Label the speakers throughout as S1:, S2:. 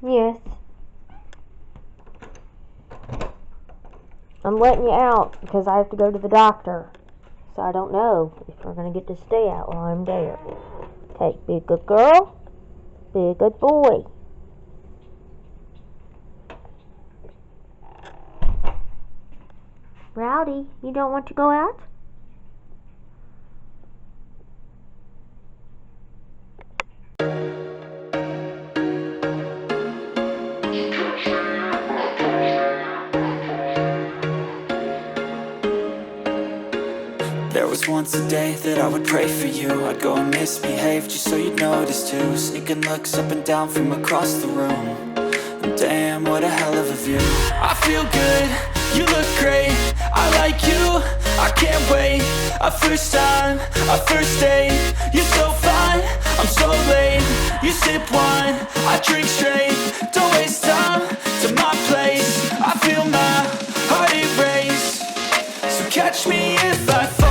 S1: Yes. I'm letting you out because I have to go to the doctor. So I don't know if we're going to get to stay out while I'm there. Okay, be a good girl. Be a good boy. Rowdy, you don't want to go out?
S2: There was once a day that I would pray for you. I'd go and misbehave just so you'd notice too. Sneaking looks up and down from across the room. And damn, what a hell of a view. I feel good, you look great, I like you, I can't wait. A first time, a first date. You're so fine, I'm so late. You sip wine, I drink straight. Don't waste time to my place. I feel my heart erase. So catch me if I fall.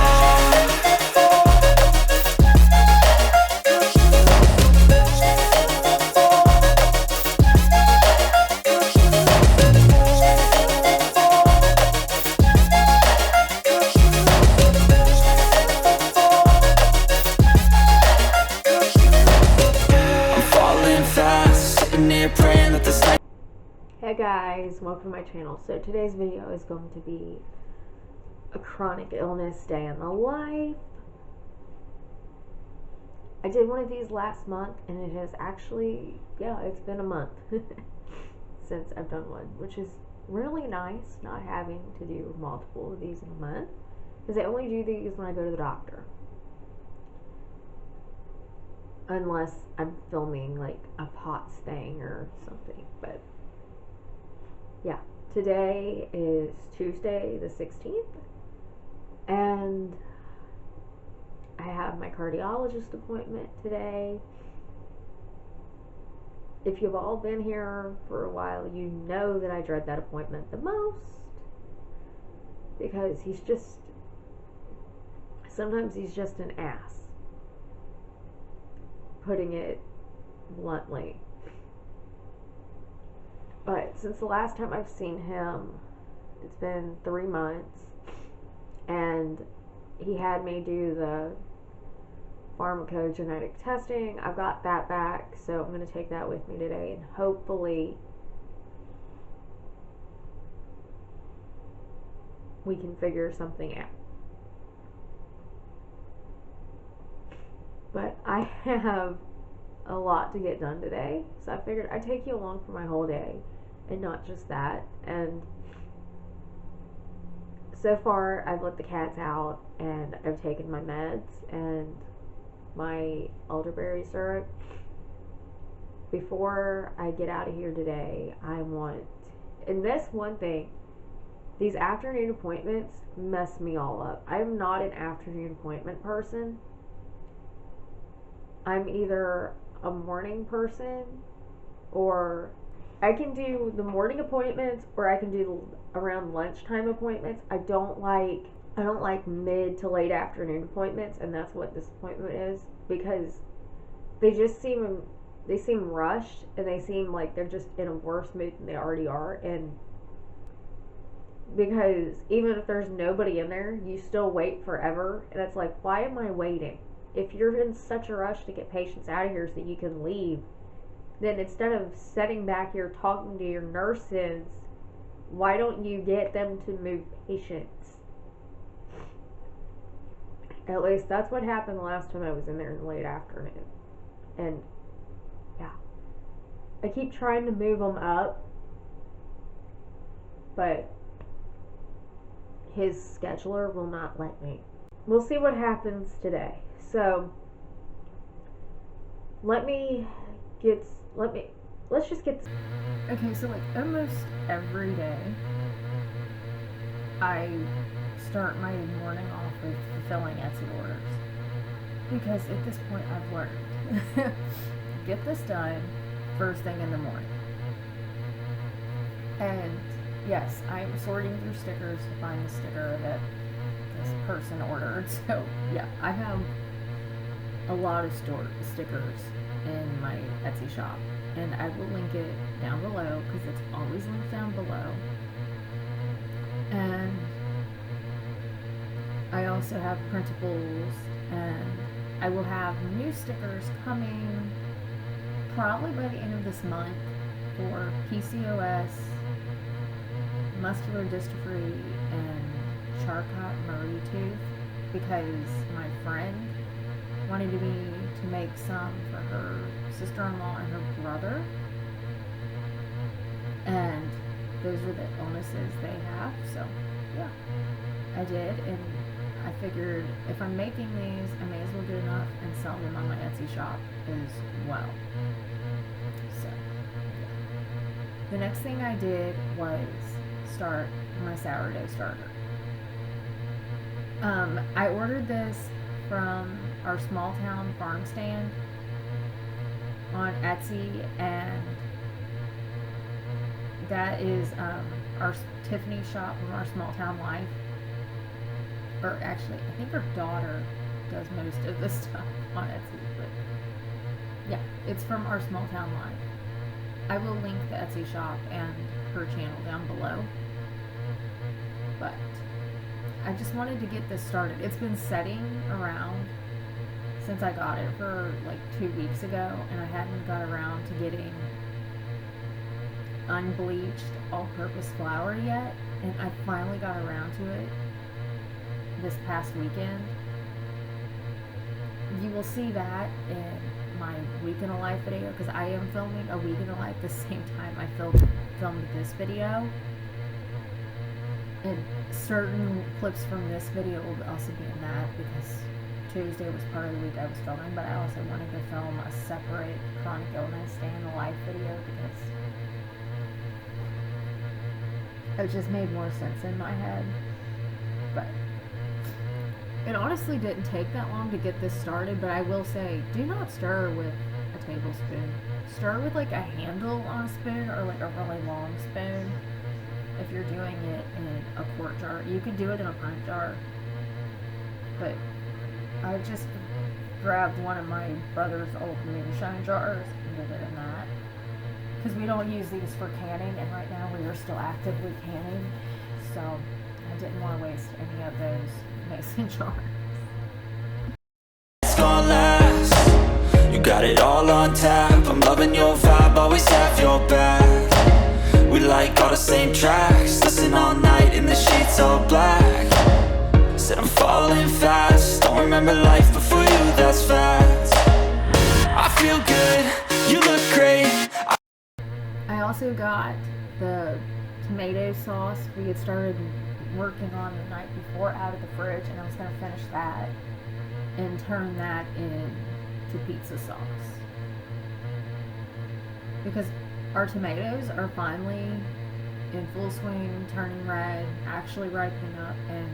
S1: Hey guys, welcome to my channel. So today's video is going to be a chronic illness day in the life. I did one of these last month and it has actually, it's been a month since I've done one, which is really nice not having to do multiple of these in a month, because I only do these when I go to the doctor. Unless I'm filming like a POTS thing or something, but yeah, today is Tuesday the 16th, and I have my cardiologist appointment today. If you've all been here for a while, you know that I dread that appointment the most, because sometimes he's just an ass, putting it bluntly. But since the last time I've seen him, it's been 3 months, and he had me do the pharmacogenetic testing. I've got that back, so I'm going to take that with me today, and hopefully we can figure something out. But I have a lot to get done today, so I figured I'd take you along for my whole day, and not just that. And so far I've let the cats out, and I've taken my meds and my elderberry syrup. Before I get out of here today, and this one thing, these afternoon appointments mess me all up. I'm not an afternoon appointment person. I'm either a morning person, or I can do the morning appointments, or I can do around lunchtime appointments. I don't like mid to late afternoon appointments, and that's what this appointment is, because they seem rushed, and they seem like they're just in a worse mood than they already are. And because even if there's nobody in there, you still wait forever, and it's like, why am I waiting? If you're in such a rush to get patients out of here so that you can leave, then instead of sitting back here talking to your nurses, why don't you get them to move patients? At least that's what happened the last time I was in there in the late afternoon. And yeah, I keep trying to move them up, but his scheduler will not let me. We'll see what happens today. So let's just get. Okay, so like almost every day I start my morning off with fulfilling Etsy orders, because at this point I've learned get this done first thing in the morning. And yes, I'm sorting through stickers to find the sticker that this person ordered. So yeah, I have a lot of stickers in my Etsy shop, and I will link it down below because it's always linked down below. And I also have printables, and I will have new stickers coming probably by the end of this month for PCOS, muscular dystrophy, and Charcot-Marie tooth, because my friend wanted me to make some for her sister-in-law and her brother, and those are the illnesses they have. So yeah, I did, and I figured if I'm making these, I may as well get enough and sell them on my Etsy shop as well. So yeah. The next thing I did was start my sourdough starter. I ordered this from our small town farm stand on Etsy, and that is our Tiffany shop from our small town life. Or actually, I think her daughter does most of this stuff on Etsy, but yeah, it's from our small town life. I will link the Etsy shop and her channel down below, but I just wanted to get this started. It's been setting around since I got it for like 2 weeks ago, and I hadn't got around to getting unbleached all-purpose flour yet, and I finally got around to it this past weekend. You will see that in my week in a life video, because I am filming a week in a life the same time I filmed this video, and certain clips from this video will also be in that, because Tuesday was part of the week I was filming, but I also wanted to film a separate chronic illness day in the life video because it just made more sense in my head. But it honestly didn't take that long to get this started, but I will say, do not stir with a tablespoon. Stir with like a handle on a spoon, or like a really long spoon if you're doing it in a quart jar. You could do it in a pint jar, but I just grabbed one of my brother's old moonshine jars and did it in that, because we don't use these for canning, and right now we are still actively canning, so I didn't want to waste any of those mason jars.
S2: It's gonna last. You got it all on tap. I'm loving your vibe, always have your back. We like all the same tracks. Listen all night in the sheets all black. Said I'm falling fast. Don't remember life before you, that's facts. I feel good, you look great.
S1: I also got the tomato sauce we had started working on the night before out of the fridge, and I was going to finish that and turn that into pizza sauce, because our tomatoes are finally in full swing, turning red, actually ripening up, and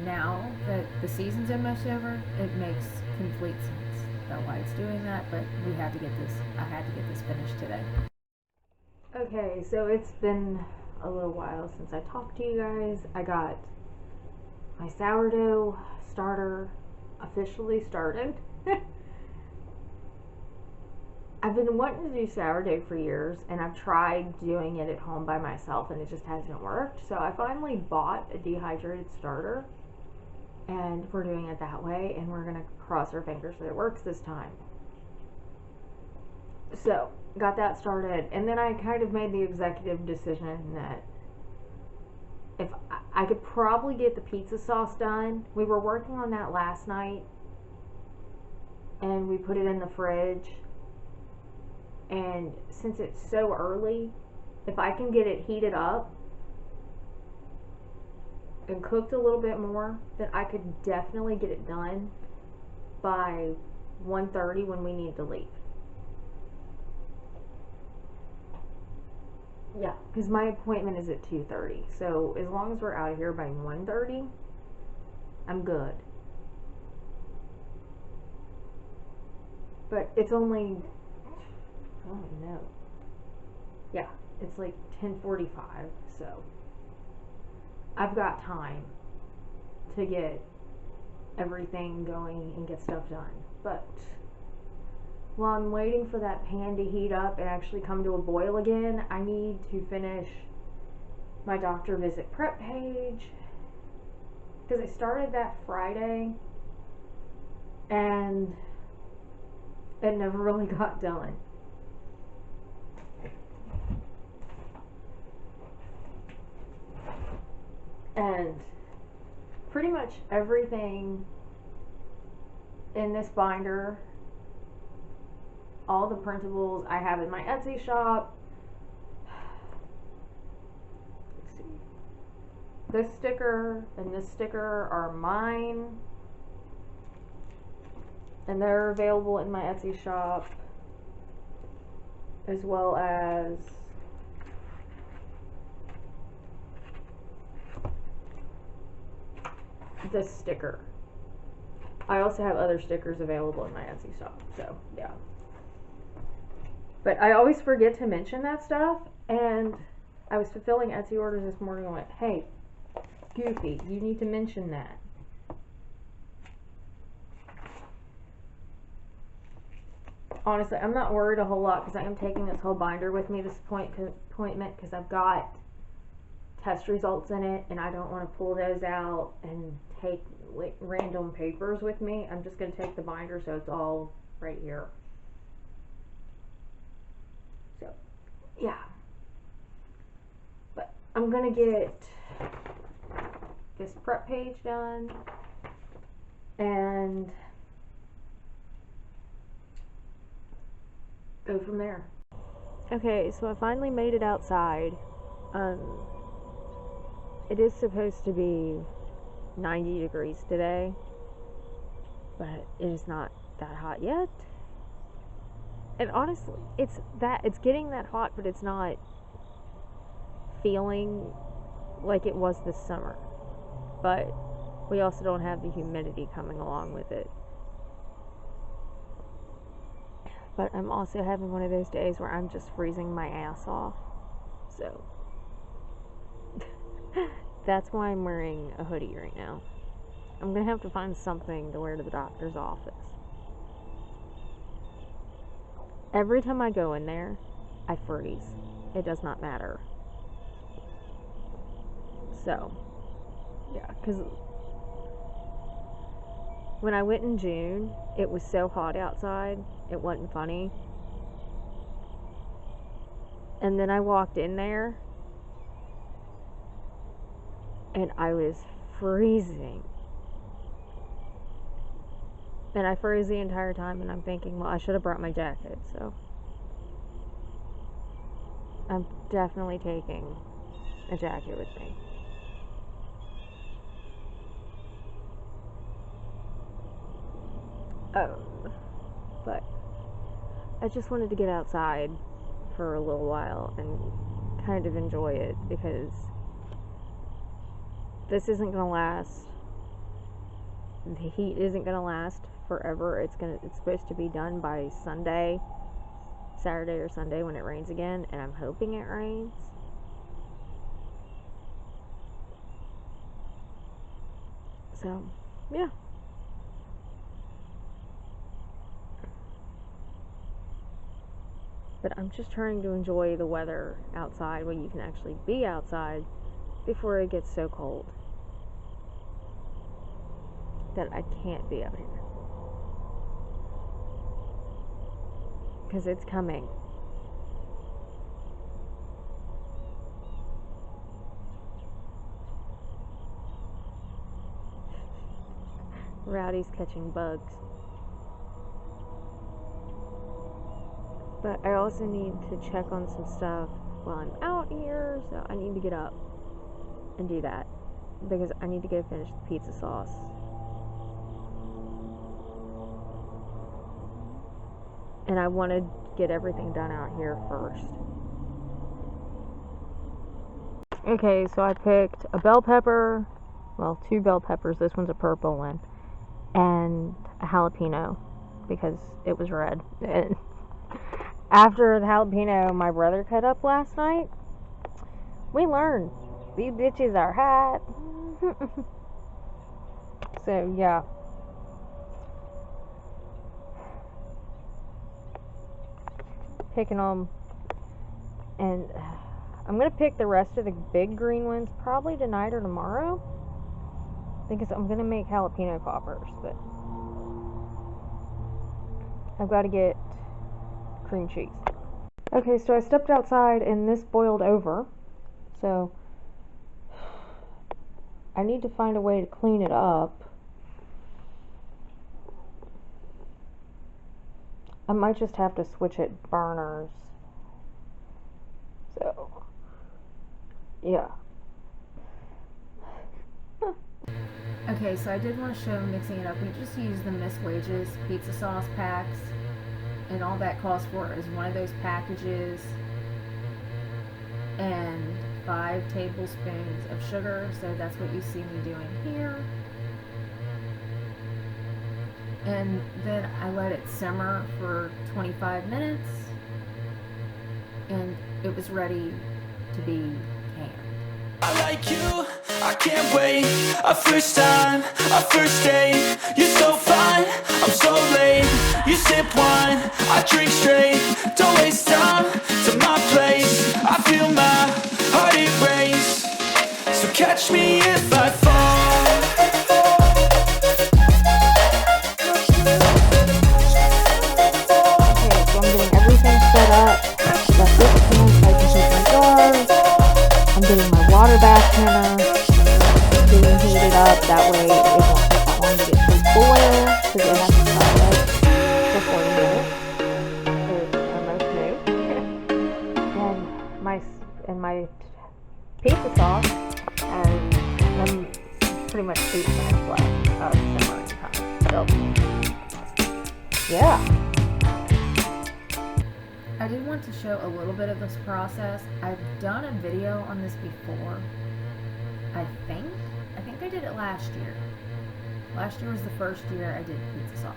S1: now that the season's almost over, it makes complete sense about why it's doing that. But I had to get this finished today. Okay, so it's been a little while since I talked to you guys. I got my sourdough starter officially started. I've been wanting to do sourdough for years, and I've tried doing it at home by myself, and it just hasn't worked. So I finally bought a dehydrated starter, and we're doing it that way, and we're gonna cross our fingers that it works this time. So got that started, and then I kind of made the executive decision that if I could probably get the pizza sauce done. We were working on that last night, and we put it in the fridge, and since it's so early, if I can get it heated up and cooked a little bit more, then I could definitely get it done by 1:30 when we need to leave. Yeah, because my appointment is at 2:30, so as long as we're out of here by 1:30, I'm good. But it's only, I don't know. Yeah, it's like 10:45, so I've got time to get everything going and get stuff done. But while I'm waiting for that pan to heat up and actually come to a boil again, I need to finish my doctor visit prep page, because I started that Friday and it never really got done. And pretty much everything in this binder, all the printables I have in my Etsy shop. Let's see. This sticker and this sticker are mine, and they're available in my Etsy shop, as well as this sticker. I also have other stickers available in my Etsy shop, so yeah. But I always forget to mention that stuff, and I was fulfilling Etsy orders this morning and went, hey, Goofy, you need to mention that. Honestly, I'm not worried a whole lot because I am taking this whole binder with me this appointment because I've got test results in it, and I don't want to pull those out and take like random papers with me. I'm just going to take the binder, so it's all right here. So yeah, but I'm going to get this prep page done and go from there. Okay, so I finally made it outside. It is supposed to be 90 degrees today, but it is not that hot yet. And honestly, it's getting that hot, but it's not feeling like it was this summer. But we also don't have the humidity coming along with it. But I'm also having one of those days where I'm just freezing my ass off. So that's why I'm wearing a hoodie right now. I'm going to have to find something to wear to the doctor's office. Every time I go in there, I freeze. It does not matter. So, yeah, because when I went in June, it was so hot outside, it wasn't funny. And then I walked in there, and I was freezing. And I froze the entire time, and I'm thinking, well, I should have brought my jacket, so I'm definitely taking a jacket with me. But I just wanted to get outside for a little while and kind of enjoy it, because this isn't going to last. The heat isn't going to last forever. It's supposed to be done by Sunday, Saturday or Sunday when it rains again, and I'm hoping it rains. So, yeah. But I'm just trying to enjoy the weather outside when you can actually be outside before it gets so cold that I can't be out here. Because it's coming. Rowdy's catching bugs. But I also need to check on some stuff while I'm out here, so I need to get up and do that, because I need to go finish the pizza sauce. And I want to get everything done out here first. Okay, so I picked a bell pepper, well, 2 bell peppers, this one's a purple one, and a jalapeno, because it was red. And after the jalapeno my brother cut up last night, we learned these bitches are hot. So yeah. picking them, and I'm going to pick the rest of the big green ones probably tonight or tomorrow, because I'm going to make jalapeno poppers, but I've got to get cream cheese. Okay, so I stepped outside and this boiled over, so I need to find a way to clean it up. I might just have to switch it burners. So, yeah. Okay, so I did want to show mixing it up. We just used the Miss Wages pizza sauce packs, and all that calls for is one of those packages and 5 tablespoons of sugar. So that's what you see me doing here. And then I let it simmer for 25 minutes, and it was ready to be canned.
S2: I like you, I can't wait. Our first time, our first date. You're so fine, I'm so late. You sip wine, I drink straight. Don't waste time to my place. I feel my heart erase. So catch me if I fall.
S1: Water bath panel, getting heated up, that way it won't take that long to get to boil, because it has to start up before you know it, it's almost new. and my pizza sauce, and then pretty much 8 minutes left of simmering time, so yeah. I did want to show a little bit of this process. I've done a video on this before. I think I did it last year. Last year was the first year I did pizza sauce.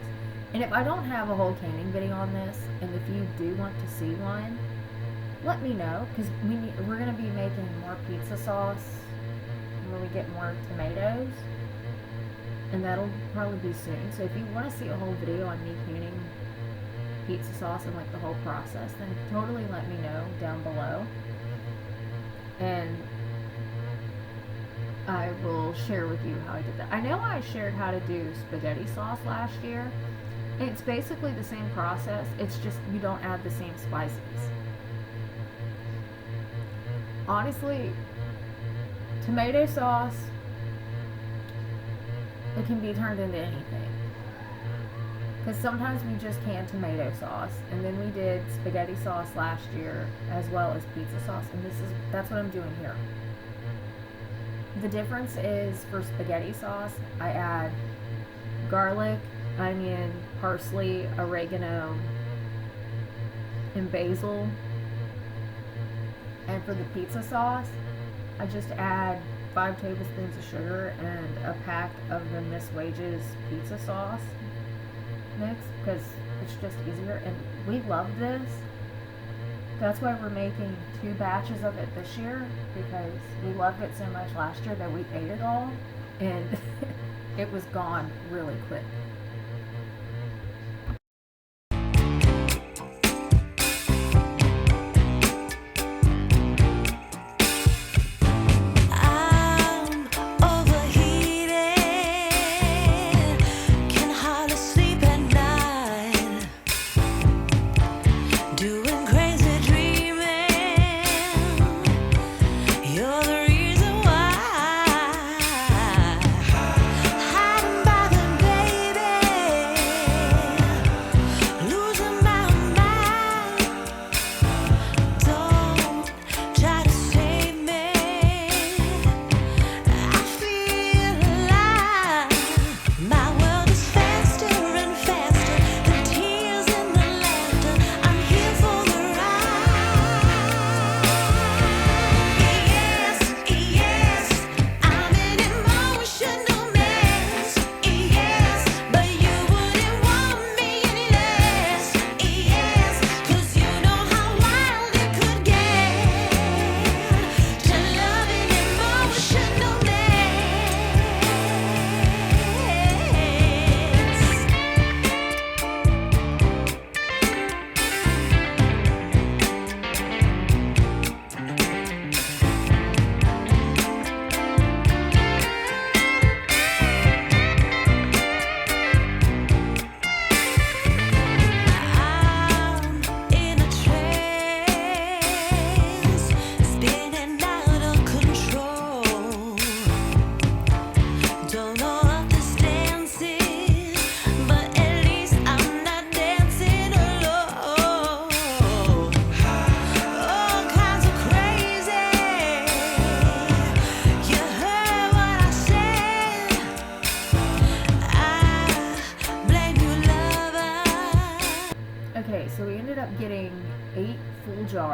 S1: And if I don't have a whole canning video on this, and if you do want to see one, let me know, because we're going to be making more pizza sauce when we get more tomatoes, and that'll probably be soon. So if you want to see a whole video on me canning pizza sauce and like the whole process, then totally let me know down below, and I will share with you how I did that. I know I shared how to do spaghetti sauce last year, and it's basically the same process, it's just you don't add the same spices. Honestly, tomato sauce, it can be turned into anything. Because sometimes we just can tomato sauce, and then we did spaghetti sauce last year as well as pizza sauce, and that's what I'm doing here. The difference is, for spaghetti sauce, I add garlic, onion, parsley, oregano, and basil. And for the pizza sauce, I just add 5 tablespoons of sugar and a pack of the Miss Wages pizza sauce mix, because it's just easier, and we love this. That's why we're making 2 batches of it this year, because we loved it so much last year that we ate it all, and it was gone really quick.
S3: Hiding by the baby.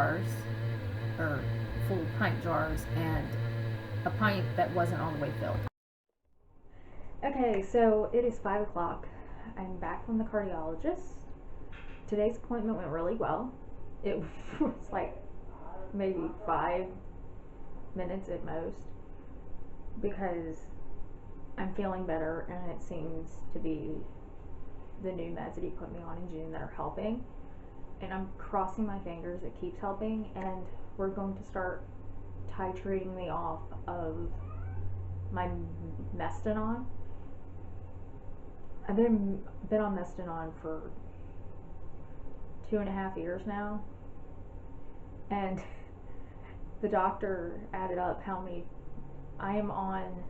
S3: jars, or full pint jars, and a pint that wasn't all the way filled.
S1: Okay, so it is 5 o'clock. I'm back from the cardiologist. Today's appointment went really well. It was like maybe 5 minutes at most, because I'm feeling better, and it seems to be the new meds that he put me on in June that are helping, and I'm crossing my fingers it keeps helping, and we're going to start titrating me off of my Mestinon. I've been on Mestinon for 2.5 years now, and the doctor added up how many I am on.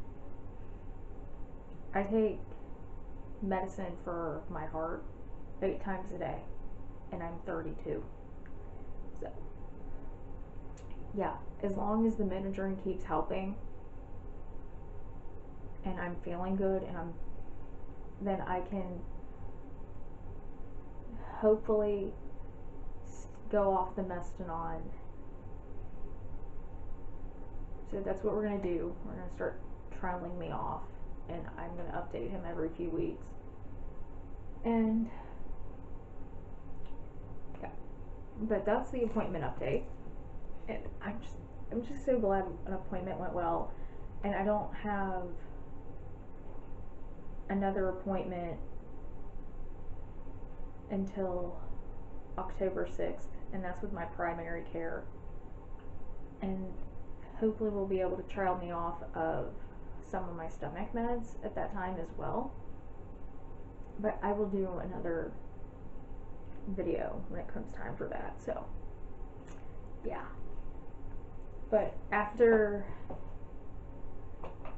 S1: I take medicine for my heart 8 times a day, and I'm 32. So, yeah, as long as the Benadryl keeps helping, and I'm feeling good, and then I can hopefully go off the Mestinon. So that's what we're gonna do. We're gonna start trialing me off, and I'm gonna update him every few weeks. And yeah, but that's the appointment update. And I'm just so glad an appointment went well, and I don't have another appointment until October 6th, and that's with my primary care. And hopefully we'll be able to trial me off of some of my stomach meds at that time as well. But I will do another video when it comes time for that. So, yeah. But after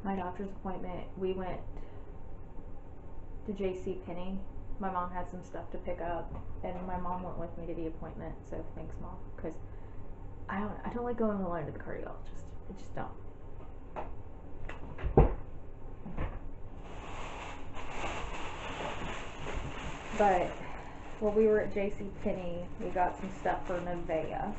S1: my doctor's appointment, we went to JCPenney. My mom had some stuff to pick up, and my mom went with me to the appointment. So thanks, Mom, because I don't like going alone to the cardiologist. I just don't. But while we were at JCPenney, we got some stuff for Nevaeh.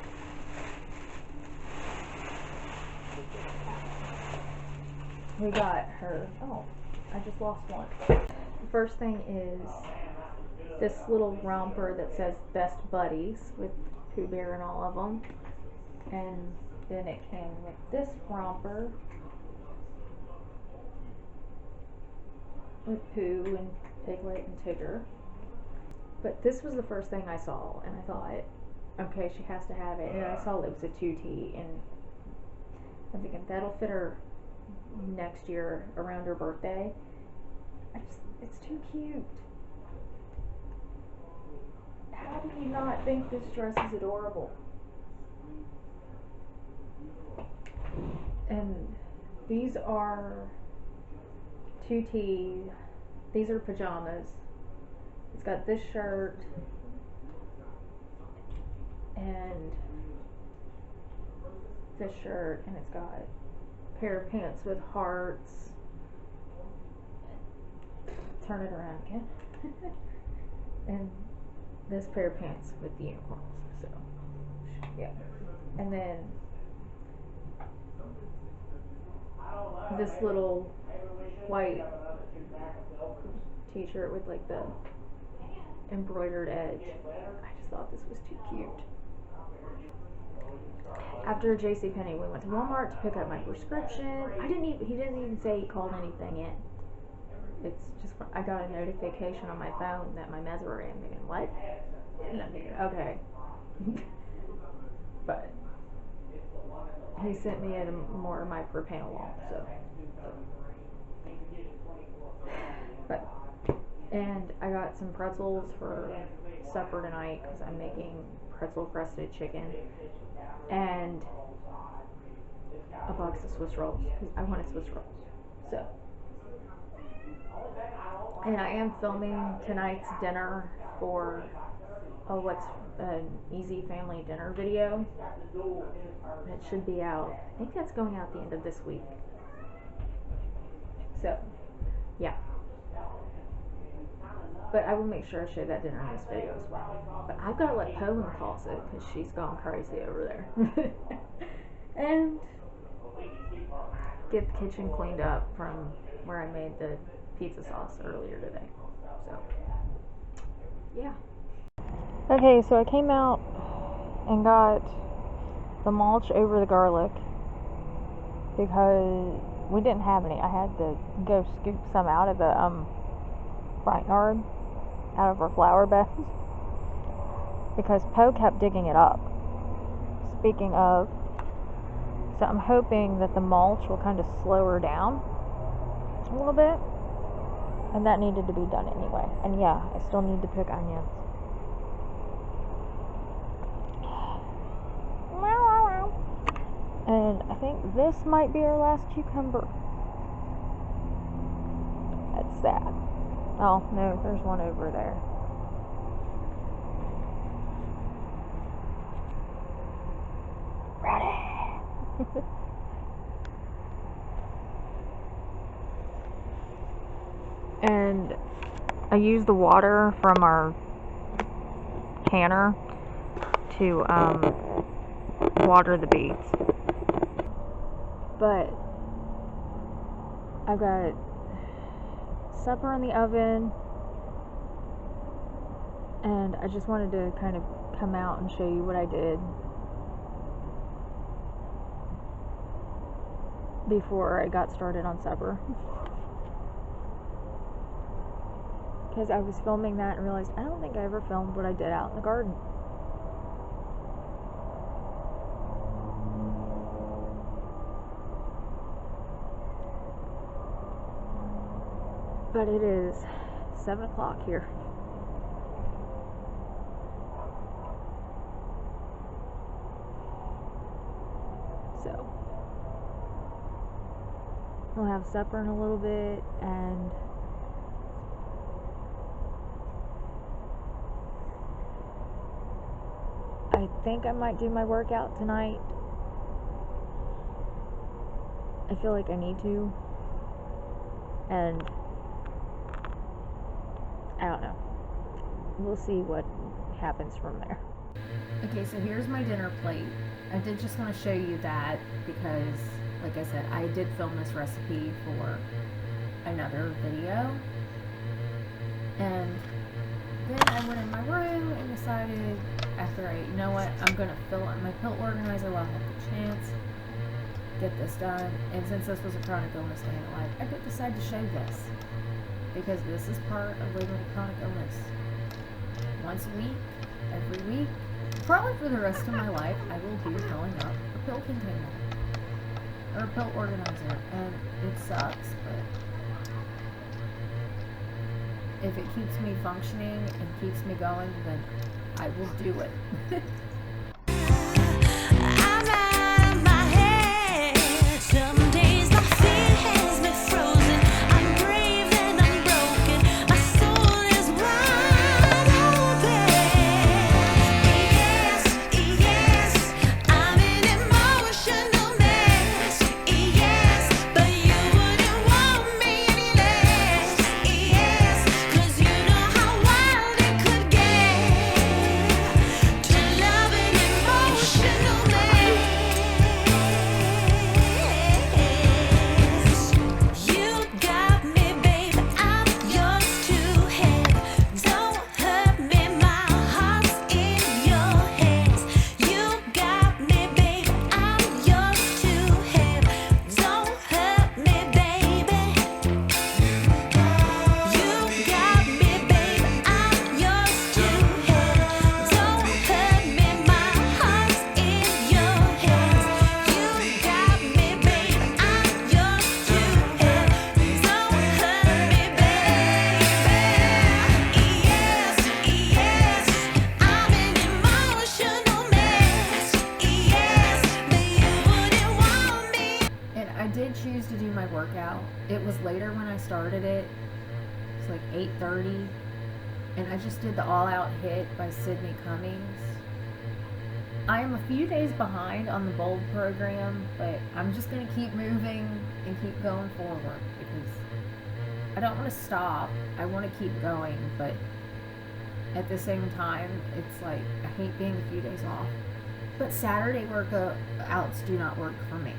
S1: We got her, oh, I just lost one. The first thing is this little romper that says Best Buddies with Pooh Bear and all of them. And then it came with this romper with Pooh and Piglet and Tigger. But this was the first thing I saw, and I thought, okay, she has to have it. And I saw it was a 2T, and I'm thinking that'll fit her next year around her birthday. It's too cute. How do you not think this dress is adorable? And these are 2T. These are pajamas. It's got this shirt and this shirt, and it's got a pair of pants with hearts. Turn it around again. And this pair of pants with the unicorns. So, yeah. And then this little white t-shirt with like the embroidered edge. I just thought this was too cute. After JCPenney, we went to Walmart to pick up my prescription. He didn't even say he called anything in. It's just, I got a notification on my phone that my meds were in. I'm thinking, what? And I'm thinking, okay. But he sent me in more of my propanolol, so. But, and I got some pretzels for supper tonight because I'm making pretzel crusted chicken, and a box of Swiss rolls because I wanted Swiss rolls. So, and I am filming tonight's dinner for what's an easy family dinner video. It should be out. I think that's going out the end of this week. So, yeah. But I will make sure I show that dinner in this video as well. But I've got to let Poe in the closet because she's gone crazy over there. And get the kitchen cleaned up from where I made the pizza sauce earlier today. So, yeah. Okay, so I came out and got the mulch over the garlic because we didn't have any. I had to go scoop some out of the front yard, out of our flower beds, because Poe kept digging it up. Speaking of, so I'm hoping that the mulch will kind of slow her down a little bit, and that needed to be done anyway. And yeah, I still need to pick onions. And I think this might be our last cucumber. That's sad. Oh, no, there's one over there. Ready. And I use the water from our canner to water the beets. But I've got supper in the oven, and I just wanted to kind of come out and show you what I did before I got started on supper. Because I was filming that and realized I don't think I ever filmed what I did out in the garden. But it is 7 o'clock here. So we'll have supper in a little bit, and I think I might do my workout tonight. I feel like I need to. And I don't know. We'll see what happens from there.
S3: Okay, so here's my dinner plate. I did just want to show you that because, like I said, I did film this recipe for another video. And then I went in my room and decided, after you know what, I'm going to fill out my pill organizer while I have the chance. Get this done. And since this was a chronic illness day in life, I did decide to show this. Because this is part of living with chronic illness. Once a week, every week, probably for the rest of my life, I will be filling up a pill container. Or a pill organizer. And it sucks, but if it keeps me functioning and keeps me going, then I will do it. choose to do my workout. It was later when I started it. It's like 8:30, and I just did the All Out Hit by Sydney Cummings. I am a few days behind on the Bold program, but I'm just going to keep moving and keep going forward because I don't want to stop. I want to keep going, but at the same time, it's like I hate being a few days off. But Saturday workouts do not work for me.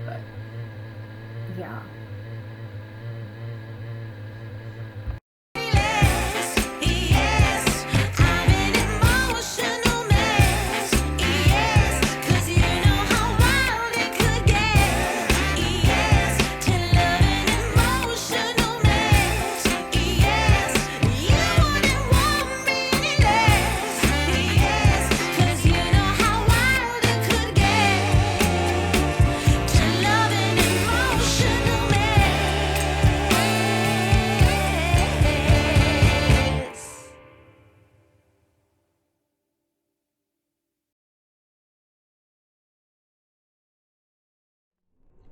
S3: But yeah.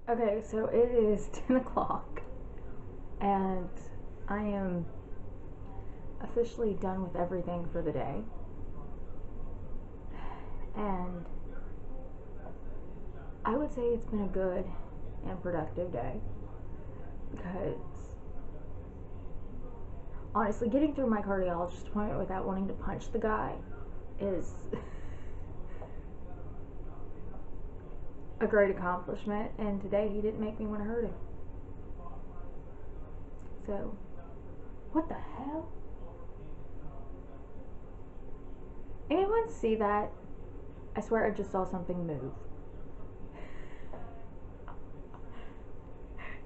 S1: Okay, so it is 10 o'clock, and I am officially done with everything for the day. And I would say it's been a good and productive day, because honestly, getting through my cardiologist appointment without wanting to punch the guy is a great accomplishment, and today he didn't make me want to hurt him. So, what the hell? Anyone see that? I swear I just saw something move.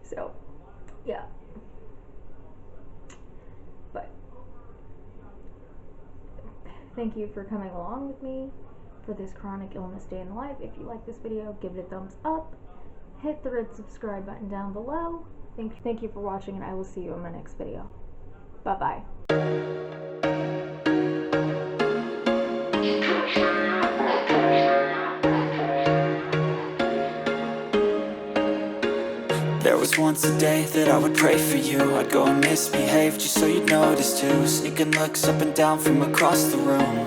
S1: So, yeah. But, thank you for coming along with me for this chronic illness day in the life. If you like this video, give it a thumbs up. Hit the red subscribe button down below. Thank you for watching, and I will see you in my next video. Bye-bye.
S2: There was once a day that I would pray for you. I'd go and misbehave just so you'd notice too. Sneaking looks up and down from across the room.